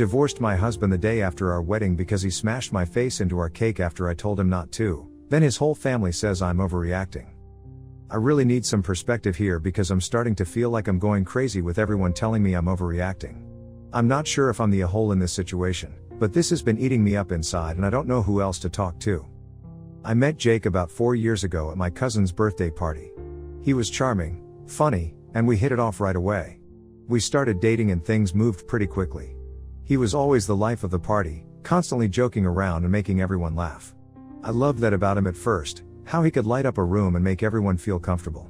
Divorced my husband the day after our wedding because he smashed my face into our cake after I told him not to. Then his whole family says I'm overreacting. I really need some perspective here because I'm starting to feel like I'm going crazy with everyone telling me I'm overreacting. I'm not sure if I'm the a-hole in this situation, but this has been eating me up inside and I don't know who else to talk to. I met Jake about 4 years ago at my cousin's birthday party. He was charming, funny, and we hit it off right away. We started dating and things moved pretty quickly. He was always the life of the party, constantly joking around and making everyone laugh. I loved that about him at first, how he could light up a room and make everyone feel comfortable.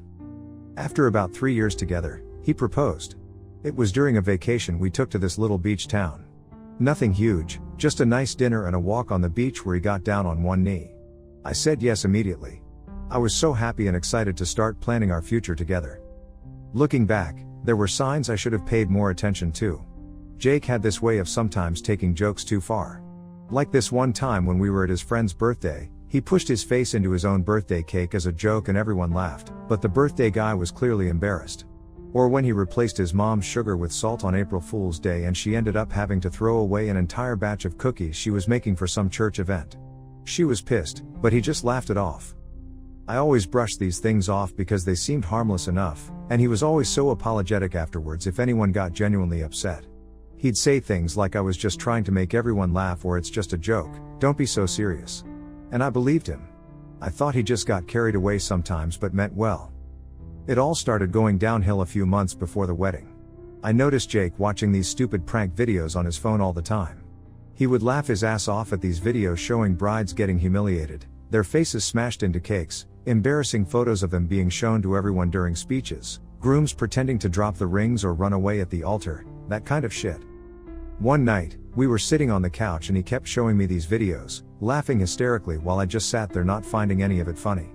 After about 3 years together, he proposed. It was during a vacation we took to this little beach town. Nothing huge, just a nice dinner and a walk on the beach where he got down on one knee. I said yes immediately. I was so happy and excited to start planning our future together. Looking back, there were signs I should have paid more attention to. Jake had this way of sometimes taking jokes too far. Like this one time when we were at his friend's birthday, he pushed his face into his own birthday cake as a joke and everyone laughed, but the birthday guy was clearly embarrassed. Or when he replaced his mom's sugar with salt on April Fool's Day and she ended up having to throw away an entire batch of cookies she was making for some church event. She was pissed, but he just laughed it off. I always brushed these things off because they seemed harmless enough, and he was always so apologetic afterwards if anyone got genuinely upset. He'd say things like I was just trying to make everyone laugh or it's just a joke, don't be so serious. And I believed him. I thought he just got carried away sometimes but meant well. It all started going downhill a few months before the wedding. I noticed Jake watching these stupid prank videos on his phone all the time. He would laugh his ass off at these videos showing brides getting humiliated, their faces smashed into cakes, embarrassing photos of them being shown to everyone during speeches, grooms pretending to drop the rings or run away at the altar, that kind of shit. One night, we were sitting on the couch and he kept showing me these videos, laughing hysterically while I just sat there not finding any of it funny.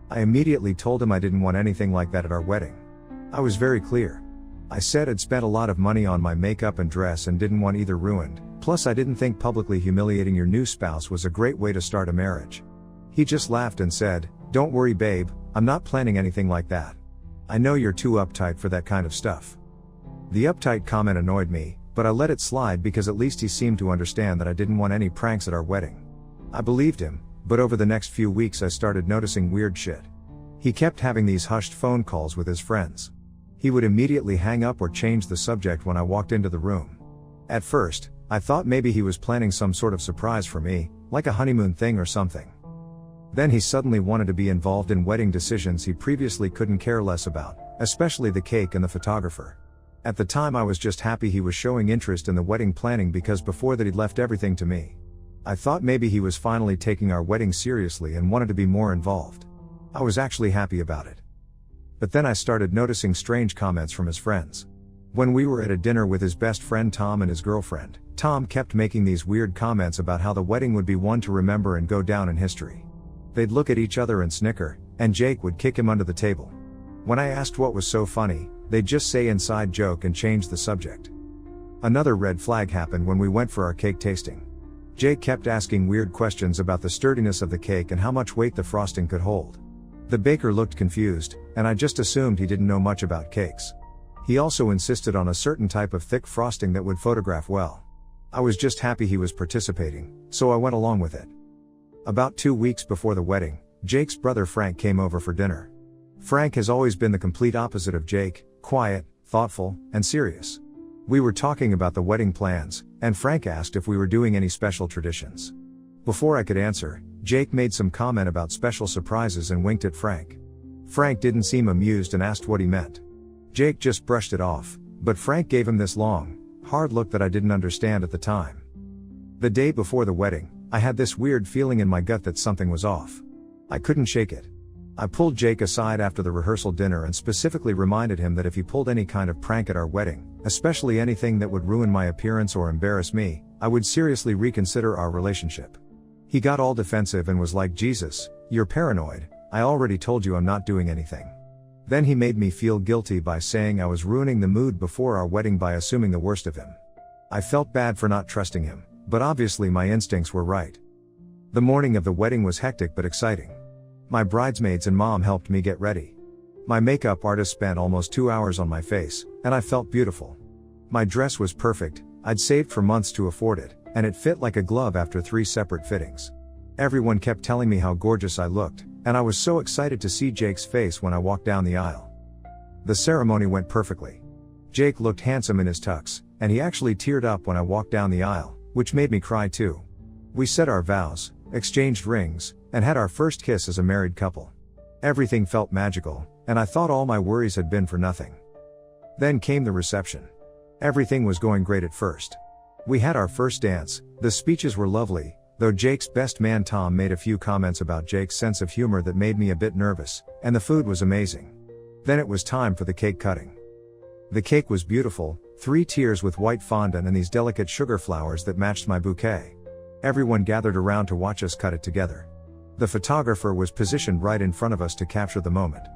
I immediately told him I didn't want anything like that at our wedding. I was very clear. I said I'd spent a lot of money on my makeup and dress and didn't want either ruined, plus I didn't think publicly humiliating your new spouse was a great way to start a marriage. He just laughed and said, "Don't worry babe, I'm not planning anything like that. I know you're too uptight for that kind of stuff." The uptight comment annoyed me, but I let it slide because at least he seemed to understand that I didn't want any pranks at our wedding. I believed him, but over the next few weeks I started noticing weird shit. He kept having these hushed phone calls with his friends. He would immediately hang up or change the subject when I walked into the room. At first, I thought maybe he was planning some sort of surprise for me, like a honeymoon thing or something. Then he suddenly wanted to be involved in wedding decisions he previously couldn't care less about, especially the cake and the photographer. At the time I was just happy he was showing interest in the wedding planning because before that he'd left everything to me. I thought maybe he was finally taking our wedding seriously and wanted to be more involved. I was actually happy about it. But then I started noticing strange comments from his friends. When we were at a dinner with his best friend Tom and his girlfriend, Tom kept making these weird comments about how the wedding would be one to remember and go down in history. They'd look at each other and snicker, and Jake would kick him under the table. When I asked what was so funny, they'd just say inside joke and change the subject. Another red flag happened when we went for our cake tasting. Jake kept asking weird questions about the sturdiness of the cake and how much weight the frosting could hold. The baker looked confused, and I just assumed he didn't know much about cakes. He also insisted on a certain type of thick frosting that would photograph well. I was just happy he was participating, so I went along with it. About 2 weeks before the wedding, Jake's brother Frank came over for dinner. Frank has always been the complete opposite of Jake, quiet, thoughtful, and serious. We were talking about the wedding plans, and Frank asked if we were doing any special traditions. Before I could answer, Jake made some comment about special surprises and winked at Frank. Frank didn't seem amused and asked what he meant. Jake just brushed it off, but Frank gave him this long, hard look that I didn't understand at the time. The day before the wedding, I had this weird feeling in my gut that something was off. I couldn't shake it. I pulled Jake aside after the rehearsal dinner and specifically reminded him that if he pulled any kind of prank at our wedding, especially anything that would ruin my appearance or embarrass me, I would seriously reconsider our relationship. He got all defensive and was like, "Jesus, you're paranoid, I already told you I'm not doing anything." Then he made me feel guilty by saying I was ruining the mood before our wedding by assuming the worst of him. I felt bad for not trusting him, but obviously my instincts were right. The morning of the wedding was hectic but exciting. My bridesmaids and mom helped me get ready. My makeup artist spent almost 2 hours on my face, and I felt beautiful. My dress was perfect, I'd saved for months to afford it, and it fit like a glove after 3 separate fittings. Everyone kept telling me how gorgeous I looked, and I was so excited to see Jake's face when I walked down the aisle. The ceremony went perfectly. Jake looked handsome in his tux, and he actually teared up when I walked down the aisle, which made me cry too. We said our vows, exchanged rings, and had our first kiss as a married couple. Everything felt magical, and I thought all my worries had been for nothing. Then came the reception. Everything was going great at first. We had our first dance, the speeches were lovely, though Jake's best man Tom made a few comments about Jake's sense of humor that made me a bit nervous, and the food was amazing. Then it was time for the cake cutting. The cake was beautiful, 3 tiers with white fondant and these delicate sugar flowers that matched my bouquet. Everyone gathered around to watch us cut it together. The photographer was positioned right in front of us to capture the moment.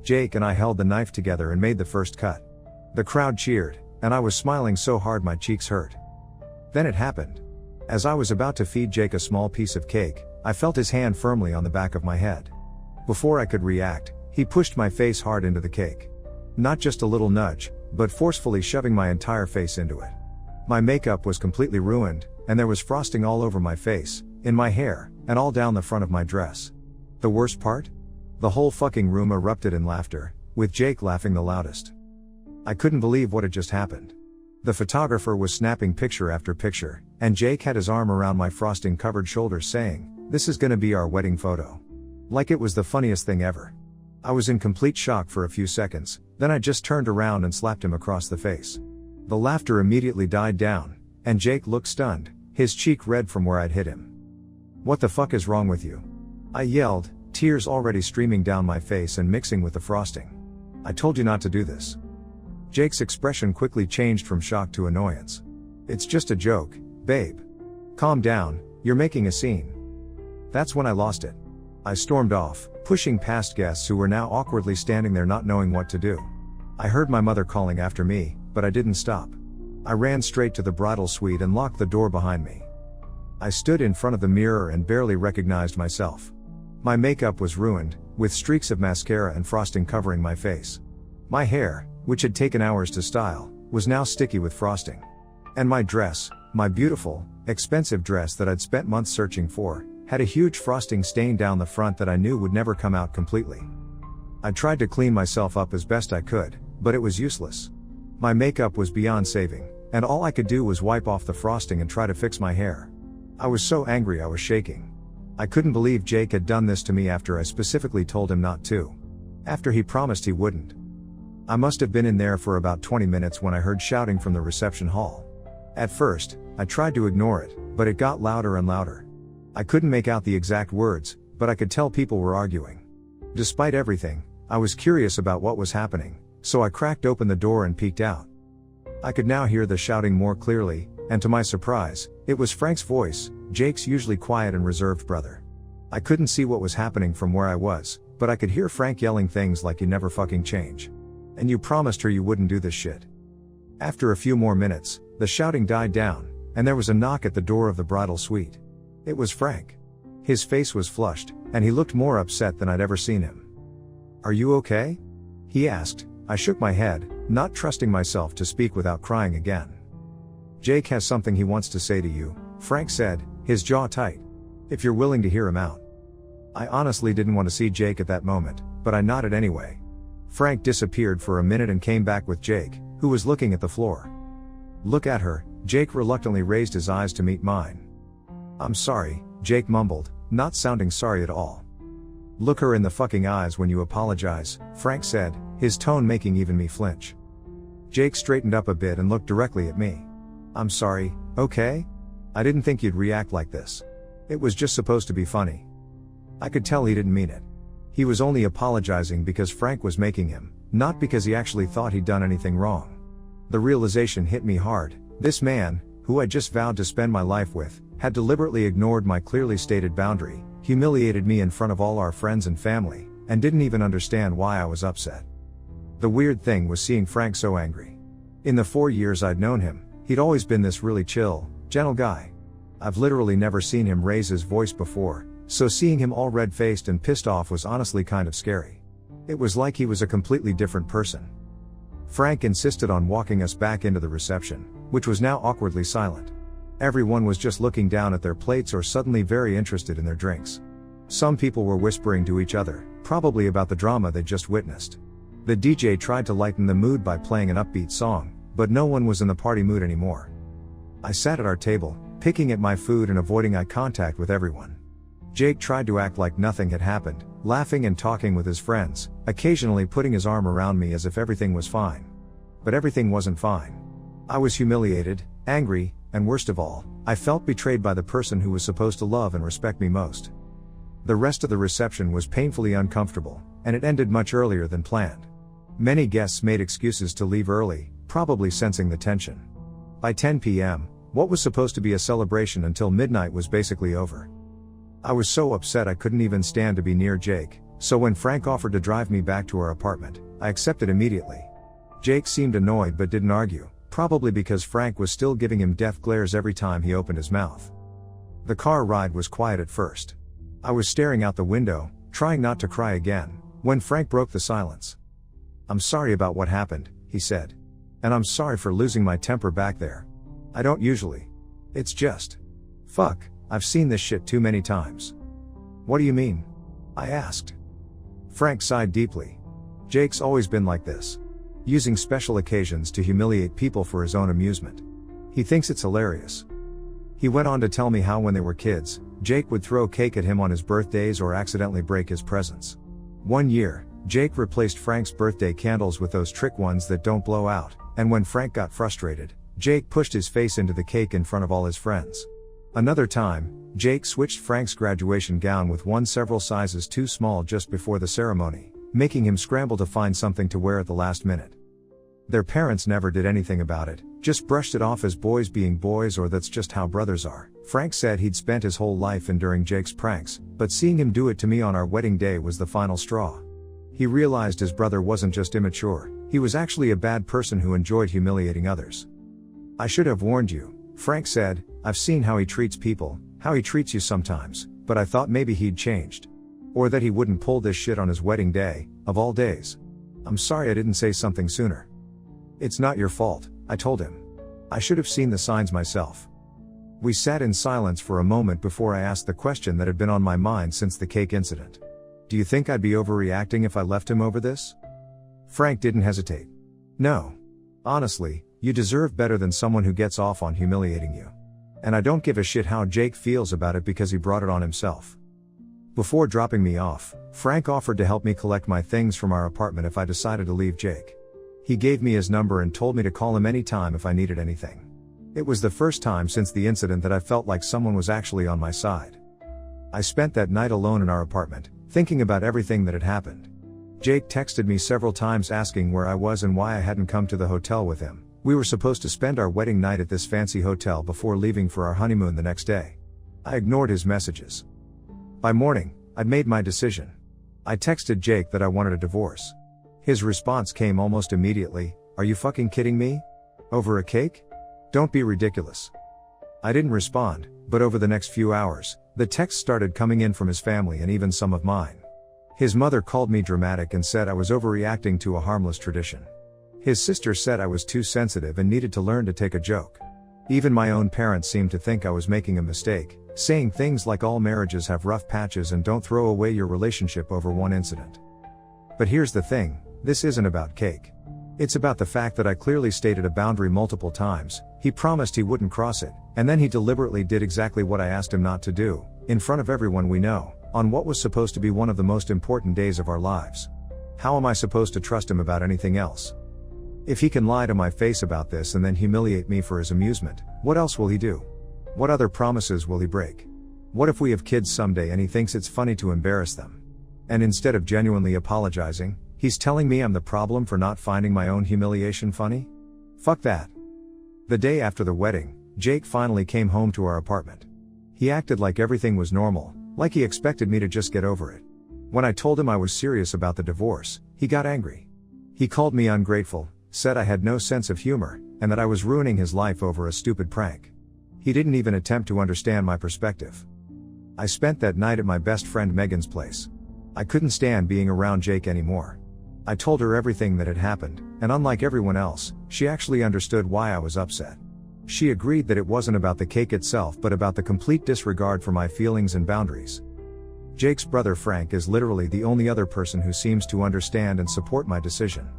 Jake and I held the knife together and made the first cut. The crowd cheered, and I was smiling so hard my cheeks hurt. Then it happened. As I was about to feed Jake a small piece of cake, I felt his hand firmly on the back of my head. Before I could react, he pushed my face hard into the cake. Not just a little nudge, but forcefully shoving my entire face into it. My makeup was completely ruined, and there was frosting all over my face, in my hair, and all down the front of my dress. The worst part? The whole fucking room erupted in laughter, with Jake laughing the loudest. I couldn't believe what had just happened. The photographer was snapping picture after picture, and Jake had his arm around my frosting-covered shoulders saying, "This is gonna be our wedding photo." Like it was the funniest thing ever. I was in complete shock for a few seconds, then I just turned around and slapped him across the face. The laughter immediately died down, and Jake looked stunned, his cheek red from where I'd hit him. "What the fuck is wrong with you?" I yelled, tears already streaming down my face and mixing with the frosting. "I told you not to do this." Jake's expression quickly changed from shock to annoyance. "It's just a joke, babe. Calm down, you're making a scene." That's when I lost it. I stormed off, pushing past guests who were now awkwardly standing there not knowing what to do. I heard my mother calling after me, but I didn't stop. I ran straight to the bridal suite and locked the door behind me. I stood in front of the mirror and barely recognized myself. My makeup was ruined, with streaks of mascara and frosting covering my face. My hair, which had taken hours to style, was now sticky with frosting. And my dress, my beautiful, expensive dress that I'd spent months searching for, had a huge frosting stain down the front that I knew would never come out completely. I tried to clean myself up as best I could, but it was useless. My makeup was beyond saving, and all I could do was wipe off the frosting and try to fix my hair. I was so angry I was shaking. I couldn't believe Jake had done this to me after I specifically told him not to. After he promised he wouldn't. I must have been in there for about 20 minutes when I heard shouting from the reception hall. At first, I tried to ignore it, but it got louder and louder. I couldn't make out the exact words, but I could tell people were arguing. Despite everything, I was curious about what was happening, so I cracked open the door and peeked out. I could now hear the shouting more clearly, and to my surprise, it was Frank's voice, Jake's usually quiet and reserved brother. I couldn't see what was happening from where I was, but I could hear Frank yelling things like "You never fucking change. And you promised her you wouldn't do this shit." After a few more minutes, the shouting died down, and there was a knock at the door of the bridal suite. It was Frank. His face was flushed, and he looked more upset than I'd ever seen him. "Are you okay?" he asked. I shook my head, not trusting myself to speak without crying again. "Jake has something he wants to say to you," Frank said, his jaw tight. "If you're willing to hear him out." I honestly didn't want to see Jake at that moment, but I nodded anyway. Frank disappeared for a minute and came back with Jake, who was looking at the floor. "Look at her." Jake reluctantly raised his eyes to meet mine. "I'm sorry," Jake mumbled, not sounding sorry at all. "Look her in the fucking eyes when you apologize," Frank said, his tone making even me flinch. Jake straightened up a bit and looked directly at me. "I'm sorry, okay? I didn't think you'd react like this. It was just supposed to be funny." I could tell he didn't mean it. He was only apologizing because Frank was making him, not because he actually thought he'd done anything wrong. The realization hit me hard. This man, who I just vowed to spend my life with, had deliberately ignored my clearly stated boundary, humiliated me in front of all our friends and family, and didn't even understand why I was upset. The weird thing was seeing Frank so angry. In the 4 years I'd known him, he'd always been this really chill, gentle guy. I've literally never seen him raise his voice before, so seeing him all red-faced and pissed off was honestly kind of scary. It was like he was a completely different person. Frank insisted on walking us back into the reception, which was now awkwardly silent. Everyone was just looking down at their plates or suddenly very interested in their drinks. Some people were whispering to each other, probably about the drama they'd just witnessed. The DJ tried to lighten the mood by playing an upbeat song, but no one was in the party mood anymore. I sat at our table, picking at my food and avoiding eye contact with everyone. Jake tried to act like nothing had happened, laughing and talking with his friends, occasionally putting his arm around me as if everything was fine. But everything wasn't fine. I was humiliated, angry, and worst of all, I felt betrayed by the person who was supposed to love and respect me most. The rest of the reception was painfully uncomfortable, and it ended much earlier than planned. Many guests made excuses to leave early, probably sensing the tension. By 10 p.m., what was supposed to be a celebration until midnight was basically over. I was so upset I couldn't even stand to be near Jake, so when Frank offered to drive me back to our apartment, I accepted immediately. Jake seemed annoyed but didn't argue, probably because Frank was still giving him death glares every time he opened his mouth. The car ride was quiet at first. I was staring out the window, trying not to cry again, when Frank broke the silence. "I'm sorry about what happened," he said. "And I'm sorry for losing my temper back there. I don't usually. It's just. Fuck, I've seen this shit too many times." "What do you mean?" I asked. Frank sighed deeply. Jake's always been like this. Using special occasions to humiliate people for his own amusement. He thinks it's hilarious. He went on to tell me how when they were kids, Jake would throw cake at him on his birthdays or accidentally break his presents. One year, Jake replaced Frank's birthday candles with those trick ones that don't blow out, and when Frank got frustrated, Jake pushed his face into the cake in front of all his friends. Another time, Jake switched Frank's graduation gown with one several sizes too small just before the ceremony, making him scramble to find something to wear at the last minute. Their parents never did anything about it, just brushed it off as boys being boys or that's just how brothers are. Frank said he'd spent his whole life enduring Jake's pranks, but seeing him do it to me on our wedding day was the final straw. He realized his brother wasn't just immature, he was actually a bad person who enjoyed humiliating others. "I should have warned you," Frank said. "I've seen how he treats people, how he treats you sometimes, but I thought maybe he'd changed. Or that he wouldn't pull this shit on his wedding day, of all days. I'm sorry I didn't say something sooner." "It's not your fault," I told him. "I should have seen the signs myself." We sat in silence for a moment before I asked the question that had been on my mind since the cake incident. "Do you think I'd be overreacting if I left him over this?" Frank didn't hesitate. "No. Honestly, you deserve better than someone who gets off on humiliating you. And I don't give a shit how Jake feels about it because he brought it on himself." Before dropping me off, Frank offered to help me collect my things from our apartment if I decided to leave Jake. He gave me his number and told me to call him anytime if I needed anything. It was the first time since the incident that I felt like someone was actually on my side. I spent that night alone in our apartment, thinking about everything that had happened. Jake texted me several times asking where I was and why I hadn't come to the hotel with him. We were supposed to spend our wedding night at this fancy hotel before leaving for our honeymoon the next day. I ignored his messages. By morning, I'd made my decision. I texted Jake that I wanted a divorce. His response came almost immediately, "Are you fucking kidding me? Over a cake? Don't be ridiculous." I didn't respond, but over the next few hours, the texts started coming in from his family and even some of mine. His mother called me dramatic and said I was overreacting to a harmless tradition. His sister said I was too sensitive and needed to learn to take a joke. Even my own parents seemed to think I was making a mistake, saying things like all marriages have rough patches and don't throw away your relationship over one incident. But here's the thing, this isn't about cake. It's about the fact that I clearly stated a boundary multiple times, he promised he wouldn't cross it, and then he deliberately did exactly what I asked him not to do, in front of everyone we know, on what was supposed to be one of the most important days of our lives. How am I supposed to trust him about anything else? If he can lie to my face about this and then humiliate me for his amusement, what else will he do? What other promises will he break? What if we have kids someday and he thinks it's funny to embarrass them? And instead of genuinely apologizing, he's telling me I'm the problem for not finding my own humiliation funny? Fuck that. The day after the wedding, Jake finally came home to our apartment. He acted like everything was normal, like he expected me to just get over it. When I told him I was serious about the divorce, he got angry. He called me ungrateful, said I had no sense of humor, and that I was ruining his life over a stupid prank. He didn't even attempt to understand my perspective. I spent that night at my best friend Megan's place. I couldn't stand being around Jake anymore. I told her everything that had happened, and unlike everyone else, she actually understood why I was upset. She agreed that it wasn't about the cake itself but about the complete disregard for my feelings and boundaries. Jake's brother Frank is literally the only other person who seems to understand and support my decision.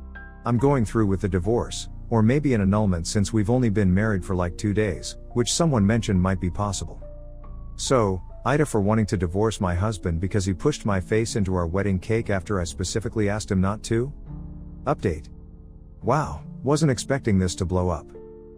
I'm going through with the divorce, or maybe an annulment since we've only been married for like 2 days, which someone mentioned might be possible. So, Ida for wanting to divorce my husband because he pushed my face into our wedding cake after I specifically asked him not to? Update. Wow, wasn't expecting this to blow up.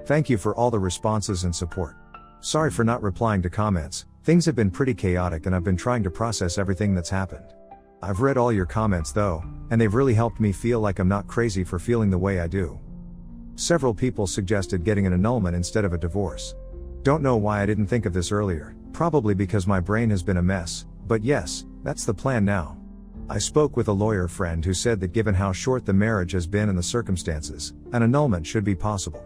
Thank you for all the responses and support. Sorry for not replying to comments, things have been pretty chaotic and I've been trying to process everything that's happened. I've read all your comments though, and they've really helped me feel like I'm not crazy for feeling the way I do. Several people suggested getting an annulment instead of a divorce. Don't know why I didn't think of this earlier, probably because my brain has been a mess, but yes, that's the plan now. I spoke with a lawyer friend who said that given how short the marriage has been and the circumstances, an annulment should be possible.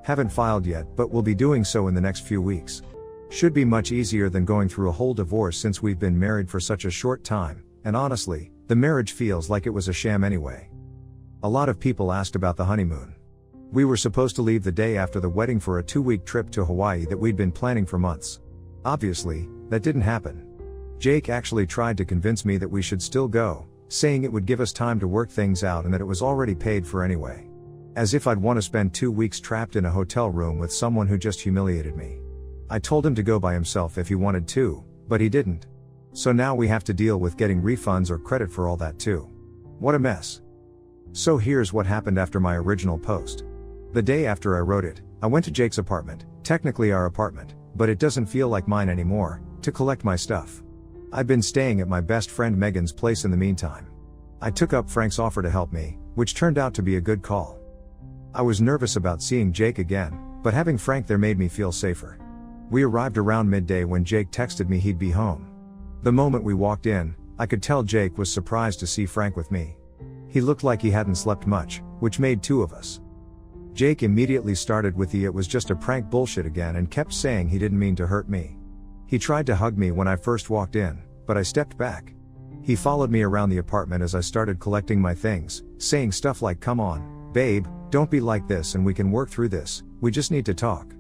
Haven't filed yet, but will be doing so in the next few weeks. Should be much easier than going through a whole divorce since we've been married for such a short time, and honestly, the marriage feels like it was a sham anyway. A lot of people asked about the honeymoon. We were supposed to leave the day after the wedding for a 2-week trip to Hawaii that we'd been planning for months. Obviously, that didn't happen. Jake actually tried to convince me that we should still go, saying it would give us time to work things out and that it was already paid for anyway. As if I'd want to spend 2 weeks trapped in a hotel room with someone who just humiliated me. I told him to go by himself if he wanted to, but he didn't. So now we have to deal with getting refunds or credit for all that too. What a mess. So here's what happened after my original post. The day after I wrote it, I went to Jake's apartment, technically our apartment, but it doesn't feel like mine anymore, to collect my stuff. I'd been staying at my best friend Megan's place in the meantime. I took up Frank's offer to help me, which turned out to be a good call. I was nervous about seeing Jake again, but having Frank there made me feel safer. We arrived around midday when Jake texted me he'd be home. The moment we walked in, I could tell Jake was surprised to see Frank with me. He looked like he hadn't slept much, which made 2 of us. Jake immediately started with the "it was just a prank" bullshit again and kept saying he didn't mean to hurt me. He tried to hug me when I first walked in, but I stepped back. He followed me around the apartment as I started collecting my things, saying stuff like, "Come on, babe, don't be like this and we can work through this, we just need to talk."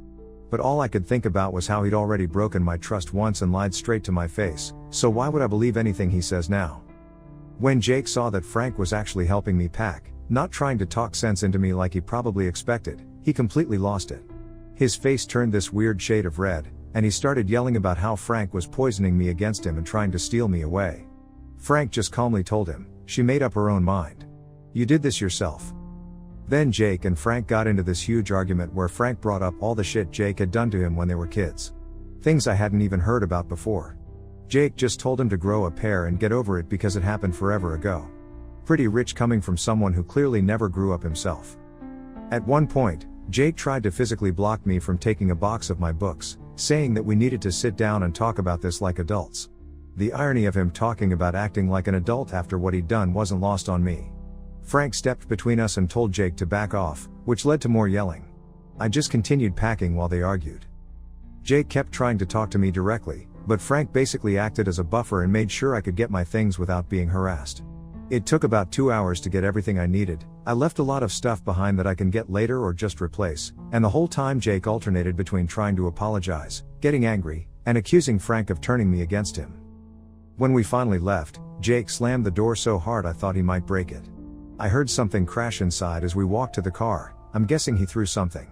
But all I could think about was how he'd already broken my trust once and lied straight to my face, so why would I believe anything he says now? When Jake saw that Frank was actually helping me pack, not trying to talk sense into me like he probably expected, he completely lost it. His face turned this weird shade of red, and he started yelling about how Frank was poisoning me against him and trying to steal me away. Frank just calmly told him, "She made up her own mind. You did this yourself." Then Jake and Frank got into this huge argument where Frank brought up all the shit Jake had done to him when they were kids. Things I hadn't even heard about before. Jake just told him to grow a pair and get over it because it happened forever ago. Pretty rich coming from someone who clearly never grew up himself. At one point, Jake tried to physically block me from taking a box of my books, saying that we needed to sit down and talk about this like adults. The irony of him talking about acting like an adult after what he'd done wasn't lost on me. Frank stepped between us and told Jake to back off, which led to more yelling. I just continued packing while they argued. Jake kept trying to talk to me directly, but Frank basically acted as a buffer and made sure I could get my things without being harassed. It took about 2 hours to get everything I needed. I left a lot of stuff behind that I can get later or just replace, and the whole time Jake alternated between trying to apologize, getting angry, and accusing Frank of turning me against him. When we finally left, Jake slammed the door so hard I thought he might break it. I heard something crash inside as we walked to the car. I'm guessing he threw something.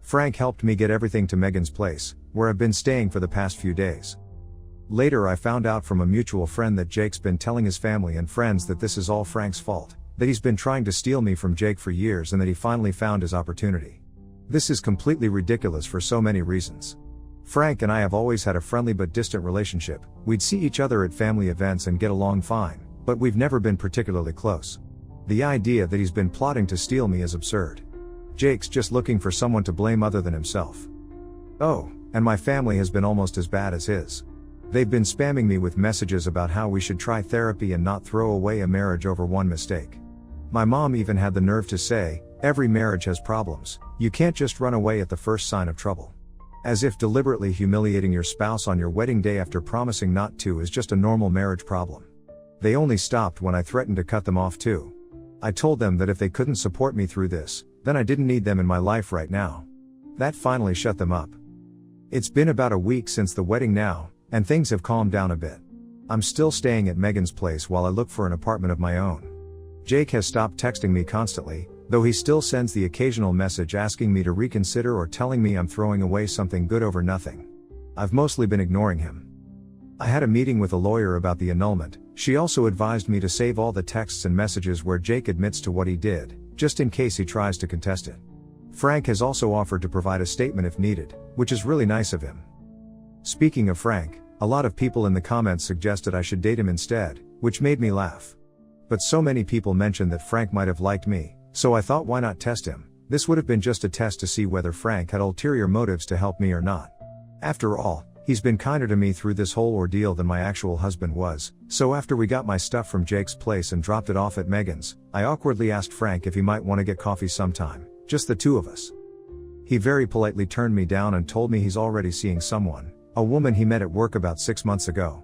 Frank helped me get everything to Megan's place, where I've been staying for the past few days. Later I found out from a mutual friend that Jake's been telling his family and friends that this is all Frank's fault, that he's been trying to steal me from Jake for years and that he finally found his opportunity. This is completely ridiculous for so many reasons. Frank and I have always had a friendly but distant relationship. We'd see each other at family events and get along fine, but we've never been particularly close. The idea that he's been plotting to steal me is absurd. Jake's just looking for someone to blame other than himself. Oh, and my family has been almost as bad as his. They've been spamming me with messages about how we should try therapy and not throw away a marriage over one mistake. My mom even had the nerve to say, "Every marriage has problems, you can't just run away at the first sign of trouble." As if deliberately humiliating your spouse on your wedding day after promising not to is just a normal marriage problem. They only stopped when I threatened to cut them off too. I told them that if they couldn't support me through this, then I didn't need them in my life right now. That finally shut them up. It's been about a week since the wedding now, and things have calmed down a bit. I'm still staying at Megan's place while I look for an apartment of my own. Jake has stopped texting me constantly, though he still sends the occasional message asking me to reconsider or telling me I'm throwing away something good over nothing. I've mostly been ignoring him. I had a meeting with a lawyer about the annulment. She also advised me to save all the texts and messages where Jake admits to what he did, just in case he tries to contest it. Frank has also offered to provide a statement if needed, which is really nice of him. Speaking of Frank, a lot of people in the comments suggested I should date him instead, which made me laugh. But so many people mentioned that Frank might have liked me, so I thought, why not test him? This would have been just a test to see whether Frank had ulterior motives to help me or not. After all, he's been kinder to me through this whole ordeal than my actual husband was, so after we got my stuff from Jake's place and dropped it off at Megan's, I awkwardly asked Frank if he might want to get coffee sometime, just the two of us. He very politely turned me down and told me he's already seeing someone, a woman he met at work about 6 months ago.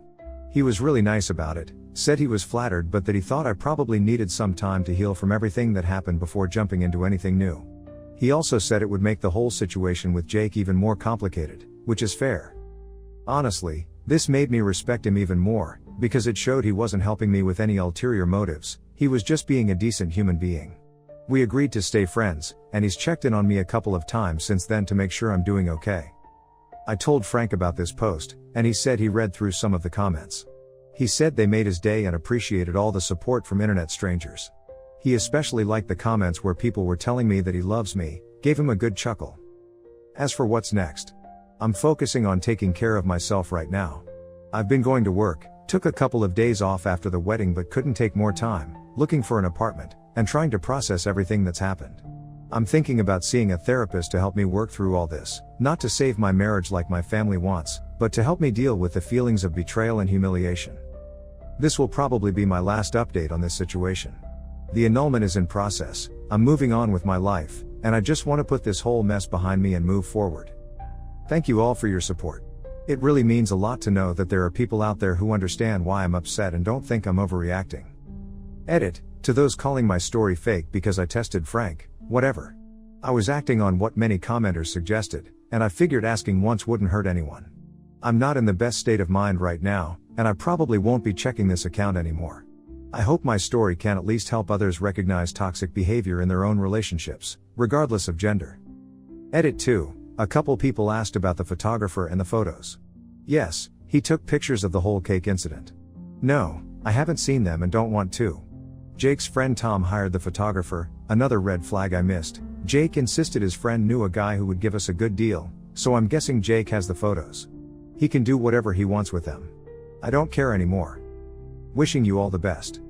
He was really nice about it, said he was flattered but that he thought I probably needed some time to heal from everything that happened before jumping into anything new. He also said it would make the whole situation with Jake even more complicated, which is fair. Honestly, this made me respect him even more, because it showed he wasn't helping me with any ulterior motives, he was just being a decent human being. We agreed to stay friends, and he's checked in on me a couple of times since then to make sure I'm doing okay. I told Frank about this post, and he said he read through some of the comments. He said they made his day and appreciated all the support from internet strangers. He especially liked the comments where people were telling me that he loves me, gave him a good chuckle. As for what's next, I'm focusing on taking care of myself right now. I've been going to work, took a couple of days off after the wedding but couldn't take more time, looking for an apartment, and trying to process everything that's happened. I'm thinking about seeing a therapist to help me work through all this, not to save my marriage like my family wants, but to help me deal with the feelings of betrayal and humiliation. This will probably be my last update on this situation. The annulment is in process, I'm moving on with my life, and I just want to put this whole mess behind me and move forward. Thank you all for your support. It really means a lot to know that there are people out there who understand why I'm upset and don't think I'm overreacting. Edit, to those calling my story fake because I tested Frank, whatever. I was acting on what many commenters suggested, and I figured asking once wouldn't hurt anyone. I'm not in the best state of mind right now, and I probably won't be checking this account anymore. I hope my story can at least help others recognize toxic behavior in their own relationships, regardless of gender. Edit 2. A couple people asked about the photographer and the photos. Yes, he took pictures of the whole cake incident. No, I haven't seen them and don't want to. Jake's friend Tom hired the photographer, another red flag I missed. Jake insisted his friend knew a guy who would give us a good deal, so I'm guessing Jake has the photos. He can do whatever he wants with them. I don't care anymore. Wishing you all the best.